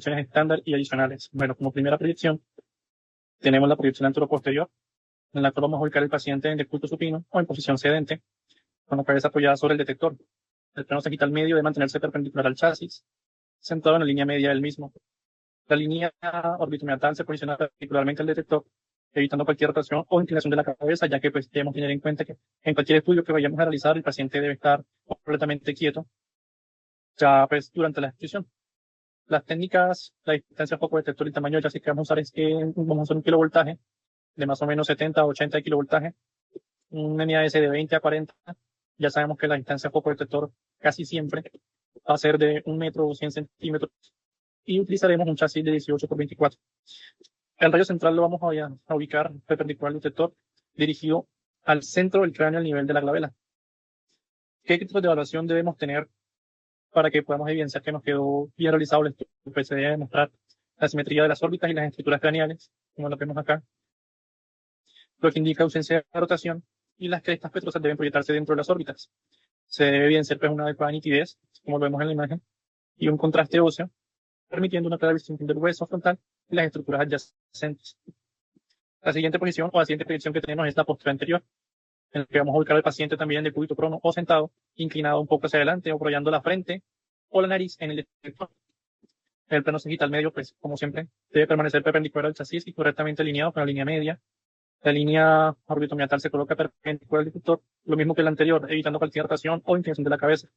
secciones estándar y adicionales. Bueno, como primera proyección, tenemos la proyección anteroposterior, en la cual vamos a ubicar el paciente en decúbito supino o en posición sedente, con la cabeza apoyada sobre el detector. El plano sagital medio debe mantenerse perpendicular al chasis, centrado en la línea media del mismo. La línea orbitomeatal se posiciona perpendicularmente al detector, evitando cualquier rotación o inclinación de la cabeza, ya que pues debemos tener en cuenta que en cualquier estudio que vayamos a realizar, el paciente debe estar completamente quieto, ya pues durante la exposición. Las técnicas, la distancia foco detector y el tamaño del chasis que vamos a usar es que vamos a usar un kilovoltaje de más o menos 70 a 80 de kilovoltaje, un MAS de 20 a 40. Ya sabemos que la distancia foco detector casi siempre va a ser de 1 metro o 100 centímetros y utilizaremos un chasis de 18 por 24. El rayo central lo vamos a ubicar perpendicular al detector, dirigido al centro del cráneo al nivel de la glabela. ¿Qué criterios de evaluación debemos tener para que podamos evidenciar que nos quedó bien realizado el estudio? Pues se debe demostrar la simetría de las órbitas y las estructuras craneales, como lo vemos acá, lo que indica ausencia de rotación, y las crestas petrosas deben proyectarse dentro de las órbitas. Se debe evidenciar pues una adecuada nitidez, como lo vemos en la imagen, y un contraste óseo, permitiendo una clara distinción del hueso frontal y las estructuras adyacentes. La siguiente posición o la siguiente proyección que tenemos es la postura anterior, en la que vamos a ubicar al paciente también de cúbito prono o sentado, inclinado un poco hacia adelante o apoyando la frente o la nariz en el detector. El plano sagital medio, pues, como siempre, debe permanecer perpendicular al chasis y correctamente alineado con la línea media. La línea orbitomeatal se coloca perpendicular al detector, lo mismo que el anterior, evitando cualquier rotación o inclinación de la cabeza.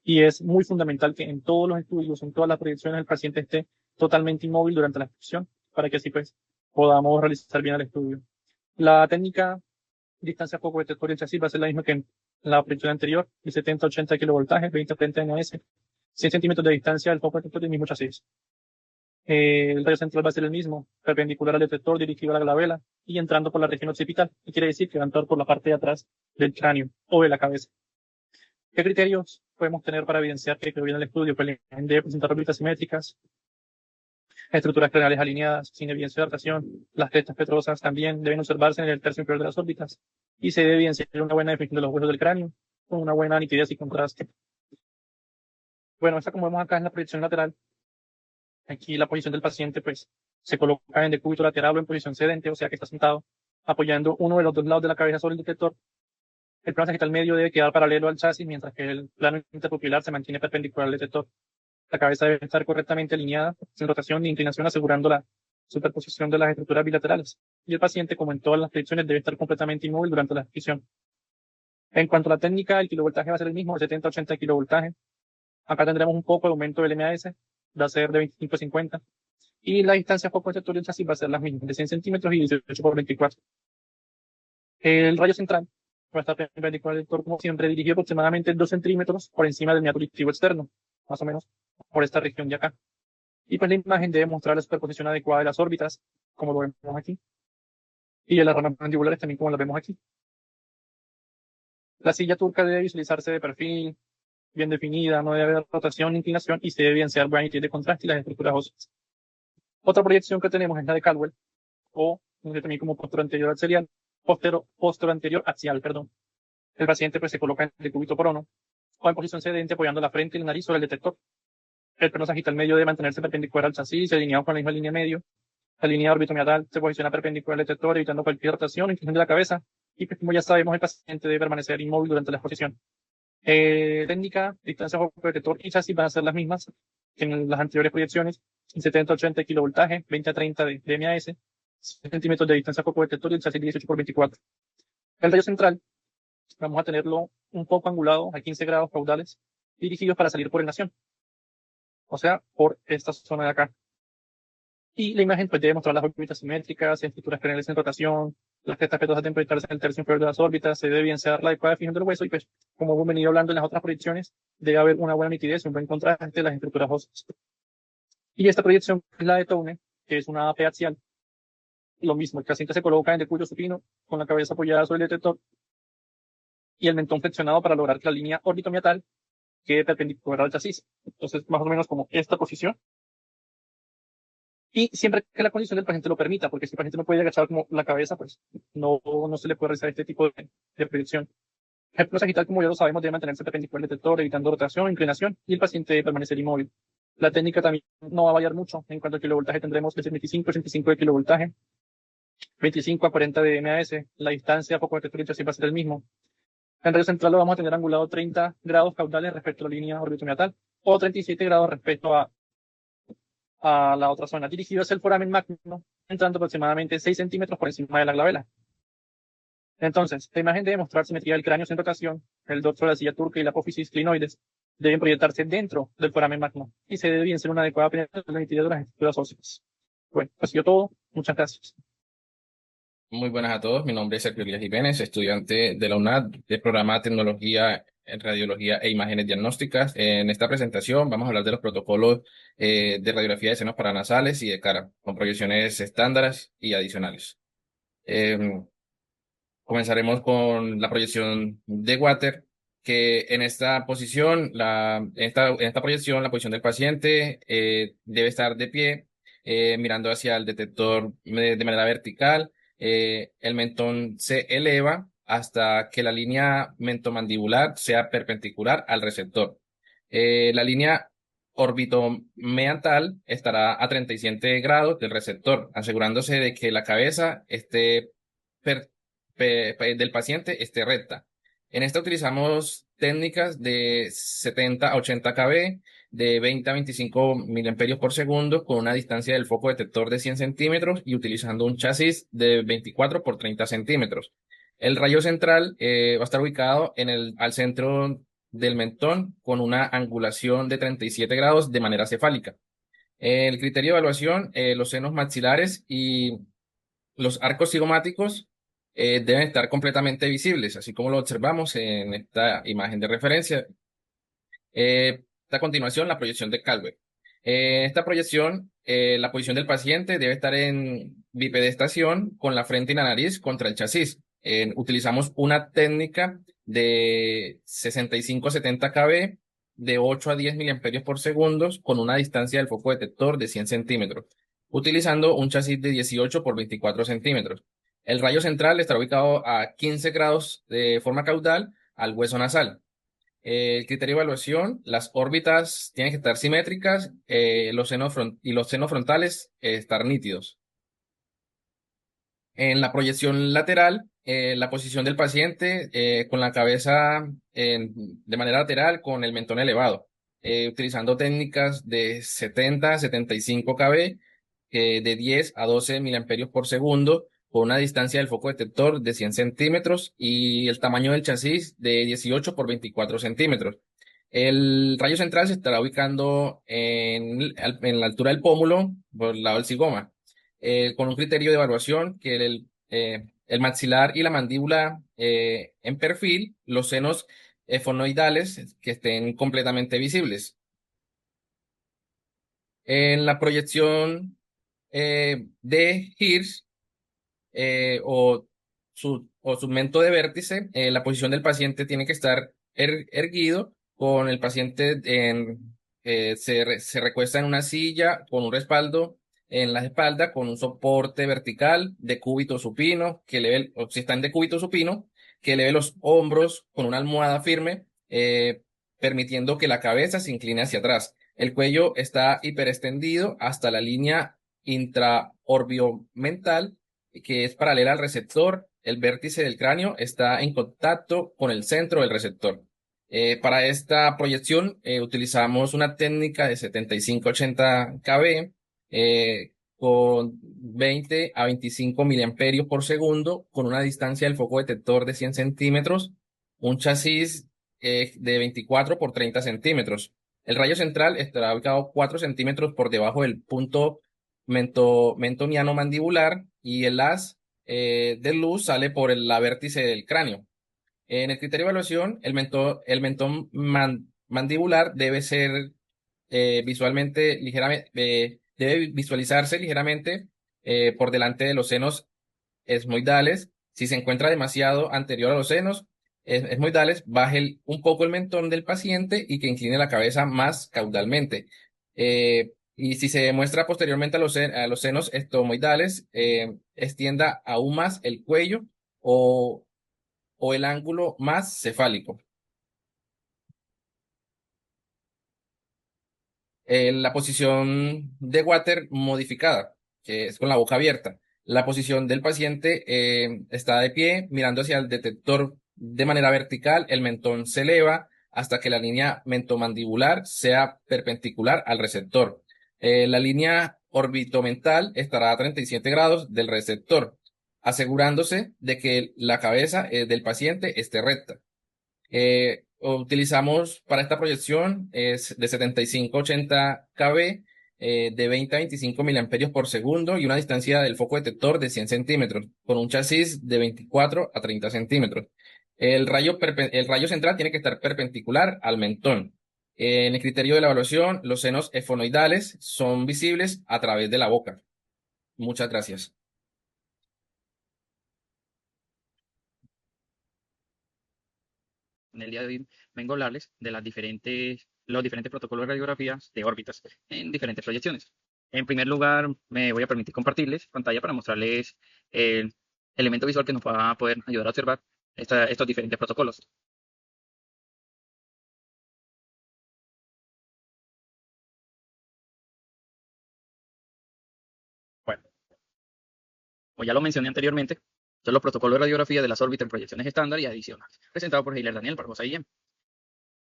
Y es muy fundamental que en todos los estudios, en todas las proyecciones, el paciente esté totalmente inmóvil durante la exposición, para que así pues podamos realizar bien el estudio. La técnica distancia foco detector y el chasis va a ser la misma que en la proyección anterior, de 70 a 80 kilovoltajes, 20 a 30 NAS, 100 centímetros de distancia del foco detector y el mismo chasis. El rayo central va a ser el mismo, perpendicular al detector, dirigido a la glabela y entrando por la región occipital, que quiere decir que va a entrar por la parte de atrás del cráneo o de la cabeza. ¿Qué criterios podemos tener para evidenciar que quedó bien el estudio? Pues debe presentar órbitas simétricas, estructuras craneales alineadas, sin evidencia de rotación. Las crestas petrosas también deben observarse en el tercio inferior de las órbitas y se debe evidenciar una buena definición de los huesos del cráneo con una buena nitidez y contraste. Bueno, esta como vemos acá es la proyección lateral. Aquí la posición del paciente pues se coloca en decúbito lateral o en posición sedente, o sea que está sentado apoyando uno de los dos lados de la cabeza sobre el detector. El plano sagital medio debe quedar paralelo al chasis, mientras que el plano interpupilar se mantiene perpendicular al detector. La cabeza debe estar correctamente alineada, sin rotación ni inclinación, asegurando la superposición de las estructuras bilaterales. Y el paciente, como en todas las proyecciones, debe estar completamente inmóvil durante la exposición. En cuanto a la técnica, el kilovoltaje va a ser el mismo, de 70 a 80 kilovoltaje. Acá tendremos un poco de aumento del MAS, va a ser de 25 a 50. Y la distancia foco detector del chasis va a ser la misma, de 100 centímetros y 18 por 24. El rayo central va a estar perpendicular al detector, como siempre, dirigido aproximadamente 2 centímetros por encima del meato auditivo externo, más o menos por esta región de acá. Y pues la imagen debe mostrar la superposición adecuada de las órbitas, como lo vemos aquí, y de las ramas mandibulares también, como las vemos aquí. La silla turca debe visualizarse de perfil, bien definida, no debe haber rotación ni inclinación, y se debe evidenciar buena nitidez de contraste y las estructuras óseas. Otra proyección que tenemos es la de Caldwell, o también como postura anterior axial, postura anterior axial, perdón. El paciente pues se coloca en decúbito prono o en posición sedente apoyando la frente y la nariz sobre el detector. El plano sagital medio debe mantenerse perpendicular al chasis, alineado con la misma línea medio. La línea orbitomeatal se posiciona perpendicular al detector, evitando cualquier rotación o inclinación de la cabeza. Y pues, como ya sabemos, el paciente debe permanecer inmóvil durante la exposición. Técnica, distancia foco detector y chasis van a ser las mismas que en las anteriores proyecciones. 70 a 80 kilovoltaje, 20 a 30 de MAS, 100 centímetros de distancia foco detector y el chasis 18 por 24. El rayo central vamos a tenerlo un poco angulado a 15 grados caudales, dirigidos para salir por enación, o sea, por esta zona de acá. Y la imagen pues debe mostrar las órbitas simétricas, estructuras craneales en rotación, las crestas petosas deben proyectarse en el tercio inferior de las órbitas, se debe evidenciar la adecuada definición del hueso y pues, como hemos venido hablando en las otras proyecciones, debe haber una buena nitidez, un buen contraste de las estructuras óseas. Y esta proyección es la de Towne, que es una AP axial. Lo mismo, el paciente se coloca en decúbito supino, con la cabeza apoyada sobre el detector y el mentón flexionado para lograr que la línea orbitomeatal quede perpendicular al chasis. Entonces, más o menos como esta posición. Y siempre que la condición del paciente lo permita, porque si el paciente no puede agachar como la cabeza, pues no se le puede realizar este tipo de proyección. El plano sagital, como ya lo sabemos, debe mantenerse perpendicular al detector, evitando rotación, inclinación, y el paciente debe permanecer inmóvil. La técnica también no va a variar mucho. En cuanto al kilovoltaje tendremos el 25-85 de kilovoltaje, 25 a 40 de MAS. La distancia poco de textura siempre va a ser el mismo. En radio central lo vamos a tener angulado 30 grados caudales respecto a la línea orbitomedial o 37 grados respecto a la otra zona, dirigido hacia el foramen magno, entrando aproximadamente 6 centímetros por encima de la glabela. Entonces, la imagen debe mostrar simetría del cráneo sin rotación, el dorso de la silla turca y la apófisis clinoides deben proyectarse dentro del foramen magno y se debe bien ser una adecuada penetración de la nitidez de las estructuras óseas. Bueno, pues ha sido todo. Muchas gracias. Muy buenas a todos, mi nombre es Sergio Elías Jiménez, estudiante de la UNAD del programa de Tecnología en Radiología e Imágenes Diagnósticas. En esta presentación vamos a hablar de los protocolos de radiografía de senos paranasales y de cara, con proyecciones estándares y adicionales. Comenzaremos con la proyección de Water, que en esta posición, en esta proyección, la posición del paciente debe estar de pie, mirando hacia el detector de manera vertical. El mentón se eleva hasta que la línea mentomandibular sea perpendicular al receptor. La línea orbitomeatal estará a 37 grados del receptor, asegurándose de que la cabeza esté del paciente esté recta. En esta utilizamos técnicas de 70 a 80 kb, de 20 a 25 miliamperios por segundo, con una distancia del foco detector de 100 centímetros y utilizando un chasis de 24 por 30 centímetros. El rayo central va a estar ubicado al centro del mentón con una angulación de 37 grados de manera cefálica. El criterio de evaluación, los senos maxilares y los arcos cigomáticos deben estar completamente visibles, así como lo observamos en esta imagen de referencia. A continuación, la proyección de Calvert. En esta proyección, la posición del paciente debe estar en bipedestación con la frente y la nariz contra el chasis. Utilizamos una técnica de 65-70 kb de 8 a 10 miliamperios por segundo con una distancia del foco detector de 100 centímetros, utilizando un chasis de 18 por 24 centímetros. El rayo central estará ubicado a 15 grados de forma caudal al hueso nasal. El criterio de evaluación, las órbitas tienen que estar simétricas, y los senos frontales estar nítidos. En la proyección lateral, la posición del paciente con la cabeza de manera lateral con el mentón elevado, utilizando técnicas de 70 a 75 kb, de 10 a 12 miliamperios por segundo, con una distancia del foco detector de 100 centímetros y el tamaño del chasis de 18 por 24 centímetros. El rayo central se estará ubicando en la altura del pómulo, por el lado del cigoma, con un criterio de evaluación que el maxilar y la mandíbula en perfil, los senos fonoidales que estén completamente visibles. En la proyección de Hirsch, o segmento de vértice, la posición del paciente tiene que estar erguido, con el paciente se recuesta en una silla con un respaldo en la espalda, con un soporte vertical de cúbito supino, o si está en decúbito supino, que eleve los hombros con una almohada firme, permitiendo que la cabeza se incline hacia atrás. El cuello está hiperextendido hasta la línea intraorbiomental, que es paralela al receptor. El vértice del cráneo está en contacto con el centro del receptor. Para esta proyección utilizamos una técnica de 75-80 kb, con 20 a 25 miliamperios por segundo, con una distancia del foco detector de 100 centímetros, un chasis de 24 por 30 centímetros. El rayo central estará ubicado 4 centímetros por debajo del punto mentoniano mandibular, y el haz de luz sale por la vértice del cráneo. En el criterio de evaluación, el mentón mandibular debe ser visualmente ligeramente, debe visualizarse ligeramente por delante de los senos esmoidales. Si se encuentra demasiado anterior a los senos esmoidales, baje un poco el mentón del paciente y que incline la cabeza más caudalmente. Y si se demuestra posteriormente a los senos estomoidales, extienda aún más el cuello o el ángulo más cefálico. La posición de water modificada, que es con la boca abierta. La posición del paciente está de pie, mirando hacia el detector de manera vertical. El mentón se eleva hasta que la línea mentomandibular sea perpendicular al receptor. La línea orbitomental estará a 37 grados del receptor, asegurándose de que la cabeza del paciente esté recta. Utilizamos para esta proyección es de 75-80 kb, de 20 a 25 miliamperios por segundo y una distancia del foco detector de 100 centímetros, con un chasis de 24 a 30 centímetros. El rayo central tiene que estar perpendicular al mentón. En el criterio de la evaluación, los senos esfonoidales son visibles a través de la boca. Muchas gracias. En el día de hoy vengo a hablarles de los diferentes protocolos de radiografías de órbitas en diferentes proyecciones. En primer lugar, me voy a permitir compartirles pantalla para mostrarles el elemento visual que nos va a poder ayudar a observar estos diferentes protocolos. Bueno, como ya lo mencioné anteriormente, son los protocolos de radiografía de las órbitas en proyecciones estándar y adicionales, presentado por Heiler Daniel Barbosa Guillén. En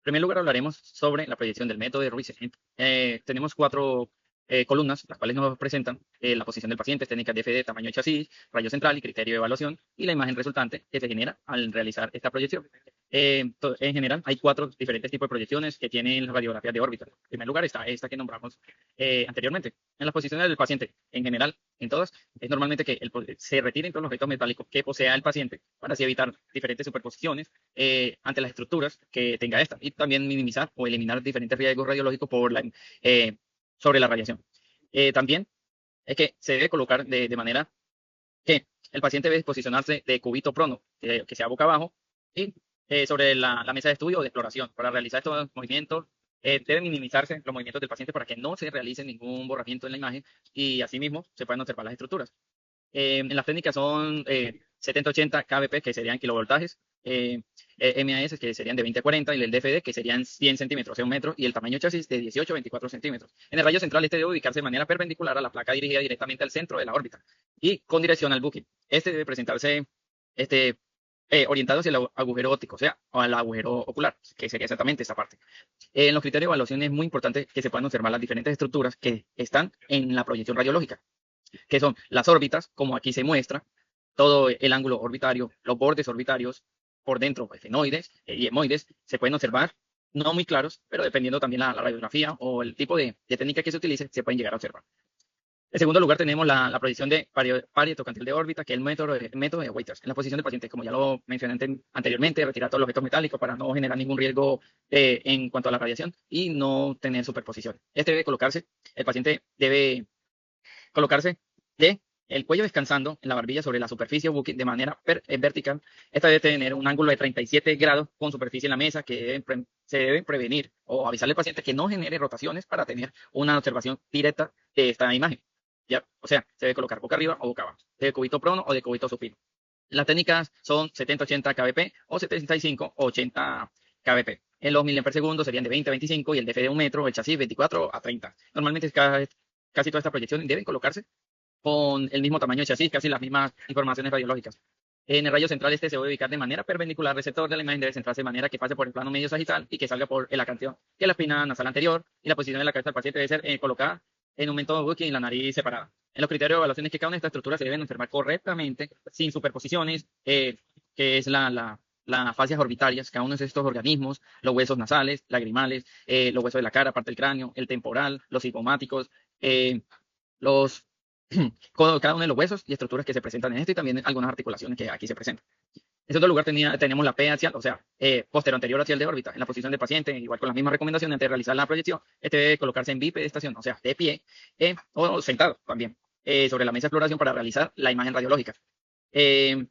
primer lugar, hablaremos sobre la proyección del método de Ruiz. Tenemos cuatro columnas, las cuales nos presentan la posición del paciente, técnicas de FD, tamaño de chasis, rayo central y criterio de evaluación, y la imagen resultante que se genera al realizar esta proyección. En general, hay cuatro diferentes tipos de proyecciones que tienen las radiografías de órbita. En primer lugar está esta que nombramos anteriormente. En las posiciones del paciente, en general, en todas, es normalmente que se retiren todos los objetos metálicos que posea el paciente para así evitar diferentes superposiciones ante las estructuras que tenga esta, y también minimizar o eliminar diferentes riesgos radiológicos sobre la radiación. También es que se debe colocar de manera que el paciente debe posicionarse de cúbito prono, que sea boca abajo, y sobre la mesa de estudio o de exploración. Para realizar estos movimientos, deben minimizarse los movimientos del paciente para que no se realice ningún borramiento en la imagen y asimismo se puedan observar las estructuras. En las técnicas son 70-80 kbp, que serían kilovoltajes, MAS, que serían de 20 a 40, y el DFD, que serían 100 centímetros, o sea, un metro, y el tamaño chasis de 18 a 24 centímetros. En el rayo central, este debe ubicarse de manera perpendicular a la placa dirigida directamente al centro de la órbita y con dirección al buque. Este debe presentarse orientado hacia el agujero óptico, o sea, o al agujero ocular, que sería exactamente esta parte. En los criterios de evaluación es muy importante que se puedan observar las diferentes estructuras que están en la proyección radiológica, que son las órbitas, como aquí se muestra, todo el ángulo orbitario, los bordes orbitarios, por dentro, efenoides y hemoides, se pueden observar, no muy claros, pero dependiendo también la radiografía o el tipo de técnica que se utilice, se pueden llegar a observar. En segundo lugar, tenemos la proyección de parietocantil de órbita, que es el método de Waiters. En la posición del paciente, como ya lo mencioné anteriormente, retirar todos los objetos metálicos para no generar ningún riesgo en cuanto a la radiación y no tener superposición. El paciente debe colocarse de el cuello descansando en la barbilla sobre la superficie buque de manera vertical. Esta debe tener un ángulo de 37 grados con superficie en la mesa, que se debe prevenir o avisarle al paciente que no genere rotaciones para tener una observación directa de esta imagen. ¿Ya? O sea, se debe colocar boca arriba o boca abajo, de cúbito prono o de cúbito supino. Las técnicas son 70-80 kbp o 75-80 kbp. En los miliamperes segundo serían de 20 a 25 y el DF de un metro, el chasis 24 a 30. Normalmente casi toda esta proyección deben colocarse con el mismo tamaño de chasis, casi las mismas informaciones radiológicas. En el rayo central este se debe ubicar de manera perpendicular al receptor de la imagen, debe centrarse de manera que pase por el plano medio sagital y que salga por el acantilado de la espina nasal anterior, y la posición de la cabeza del paciente debe ser colocada en un método Bucky y la nariz separada. En los criterios de evaluación es que cada una de estas estructuras se deben observar correctamente, sin superposiciones, que es las fascias orbitarias, cada uno de estos organismos, los huesos nasales, lagrimales, los huesos de la cara, parte del cráneo, el temporal, los hipomáticos, cada uno de los huesos y estructuras que se presentan en esto, y también algunas articulaciones que aquí se presentan. En segundo lugar, tenemos la P axial, o sea, posterior anterior axial de órbita. En la posición del paciente, igual con las mismas recomendaciones antes de realizar la proyección, este debe colocarse en bipedestación, o sea, de pie o sentado también, sobre la mesa de exploración para realizar la imagen radiológica. El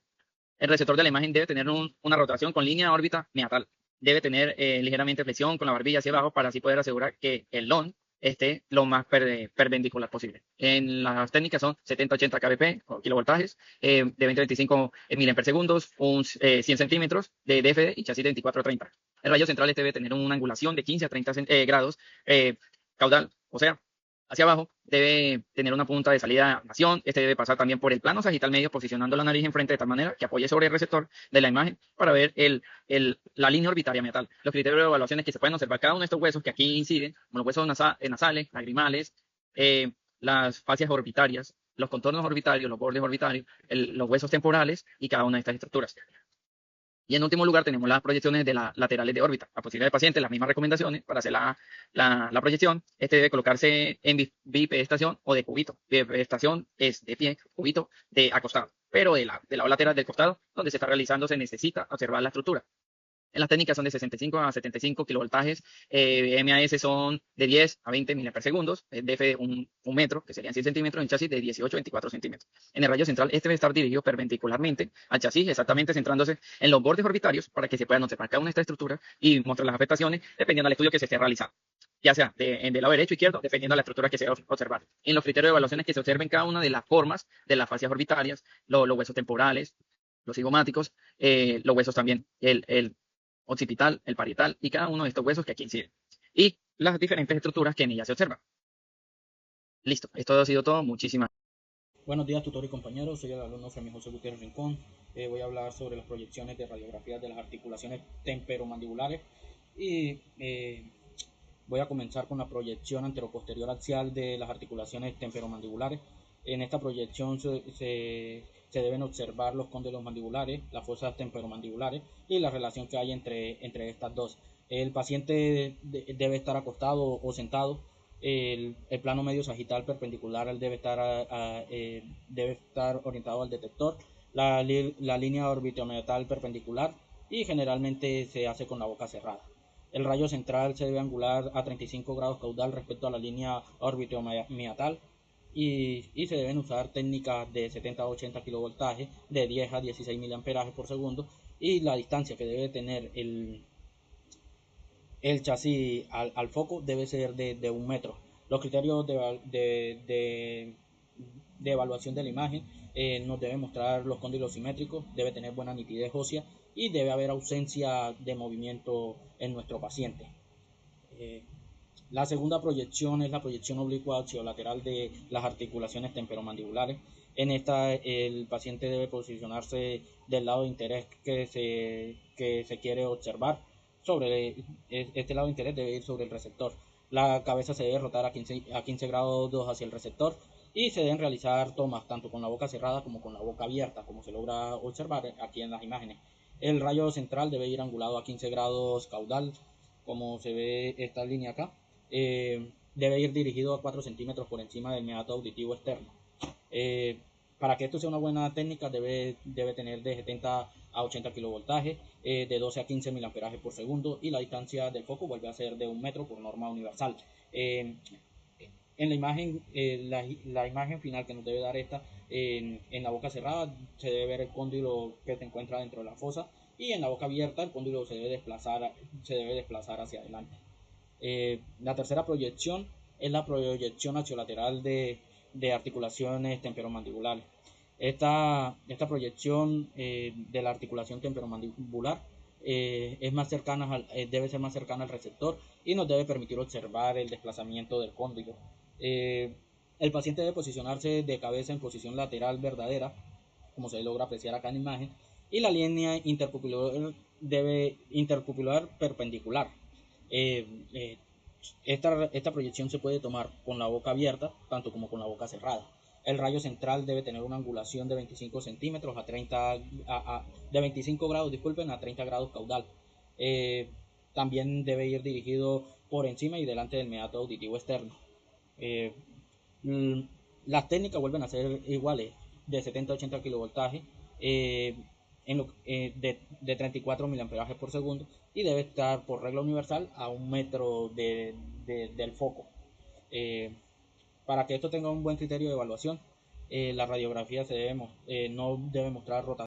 receptor de la imagen debe tener una rotación con línea de órbita meatal. Debe tener ligeramente flexión con la barbilla hacia abajo para así poder asegurar que el LON esté lo más perpendicular posible. En las técnicas son 70-80 kbp o kilovoltajes, de 20-25 miliamperes segundos, 100 centímetros de DFD y chasis de 24-30. El rayo central debe tener una angulación de 15 a 30 grados, caudal o sea, hacia abajo, debe tener una punta de salida de animación. Este debe pasar también por el plano sagital medio, posicionando la nariz enfrente de tal manera que apoye sobre el receptor de la imagen para ver la línea orbitaria metal. Los criterios de evaluación es que se pueden observar cada uno de estos huesos que aquí inciden, como los huesos nasales, lagrimales, las fascias orbitarias, los contornos orbitarios, los bordes orbitarios, los huesos temporales y cada una de estas estructuras. Y en último lugar tenemos las proyecciones de las laterales de órbita. La posibilidad del paciente, las mismas recomendaciones para hacer la proyección. Este debe colocarse en bipedestación o de cubito. Bipedestación es de pie, cubito de acostado. Pero del lado lateral del costado, donde se está realizando, se necesita observar la estructura. En las técnicas son de 65 a 75 kilovoltajes, MAS son de 10 a 20 miliamperes segundos, DF un metro, que serían 100 centímetros, en chasis de 18 a 24 centímetros. En el rayo central, este debe estar dirigido perpendicularmente al chasis, exactamente centrándose en los bordes orbitarios para que se puedan observar cada una de estas estructuras y mostrar las afectaciones dependiendo del estudio que se esté realizando, ya sea del lado derecho o izquierdo, dependiendo de la estructura que se va a observar. En los criterios de evaluación es que se observen cada una de las formas de las fascias orbitarias, los huesos temporales, los cigomáticos, los huesos también, el occipital, el parietal y cada uno de estos huesos que aquí inciden. Y las diferentes estructuras que en ella se observan. Listo, esto ha sido todo. Muchísimas gracias. Buenos días, tutor y compañeros. Soy el alumno Fermín José Gutiérrez Rincón. Voy a hablar sobre las proyecciones de radiografías de las articulaciones temperomandibulares y voy a comenzar con la proyección anteroposterior axial de las articulaciones temperomandibulares. En esta proyección se deben observar los cóndilos mandibulares, las fosas temperomandibulares y la relación que hay entre estas dos. El paciente debe estar acostado o sentado. El plano medio sagital perpendicular debe estar orientado al detector. La línea orbitomeatal perpendicular y generalmente se hace con la boca cerrada. El rayo central se debe angular a 35 grados caudal respecto a la línea orbitomeatal y se deben usar técnicas de 70 a 80 kilovoltaje de 10 a 16 miliamperajes por segundo y la distancia que debe tener el chasis al foco debe ser de 1 metro. Los criterios de evaluación de la imagen nos deben mostrar los cóndilos simétricos, debe tener buena nitidez ósea y debe haber ausencia de movimiento en nuestro paciente. La segunda proyección es la proyección oblicua axiolateral de las articulaciones temperomandibulares. En esta el paciente debe posicionarse del lado de interés que se quiere observar. Sobre este lado de interés debe ir sobre el receptor. La cabeza se debe rotar a 15 grados hacia el receptor y se deben realizar tomas tanto con la boca cerrada como con la boca abierta, como se logra observar aquí en las imágenes. El rayo central debe ir angulado a 15 grados caudal, como se ve esta línea acá. Debe ir dirigido a 4 centímetros por encima del meato auditivo externo. Para que esto sea una buena técnica debe tener de 70 a 80 kilovoltajes, de 12 a 15 miliamperajes por segundo y la distancia del foco vuelve a ser de 1 metro por norma universal. En la imagen, la imagen final que nos debe dar esta, en la boca cerrada se debe ver el cóndilo que se encuentra dentro de la fosa y en la boca abierta el cóndilo se debe desplazar hacia adelante. La tercera proyección es la proyección axiolateral de articulaciones temperomandibulares. Esta proyección de la articulación temporomandibular es más cercana debe ser más cercana al receptor y nos debe permitir observar el desplazamiento del cóndilo. El paciente debe posicionarse de cabeza en posición lateral verdadera, como se logra apreciar acá en la imagen, y la línea interpupilar perpendicular. Esta proyección se puede tomar con la boca abierta, tanto como con la boca cerrada. El rayo central debe tener una angulación de 25 centímetros de 25 grados, disculpen, a 30 grados caudal. También debe ir dirigido por encima y delante del meato auditivo externo. Las técnicas vuelven a ser iguales, de 70 a 80 kilovoltajes, de 34 miliamperajes por segundo y debe estar por regla universal a 1 metro del foco. Para que esto tenga un buen criterio de evaluación, la radiografía no debe mostrar rotación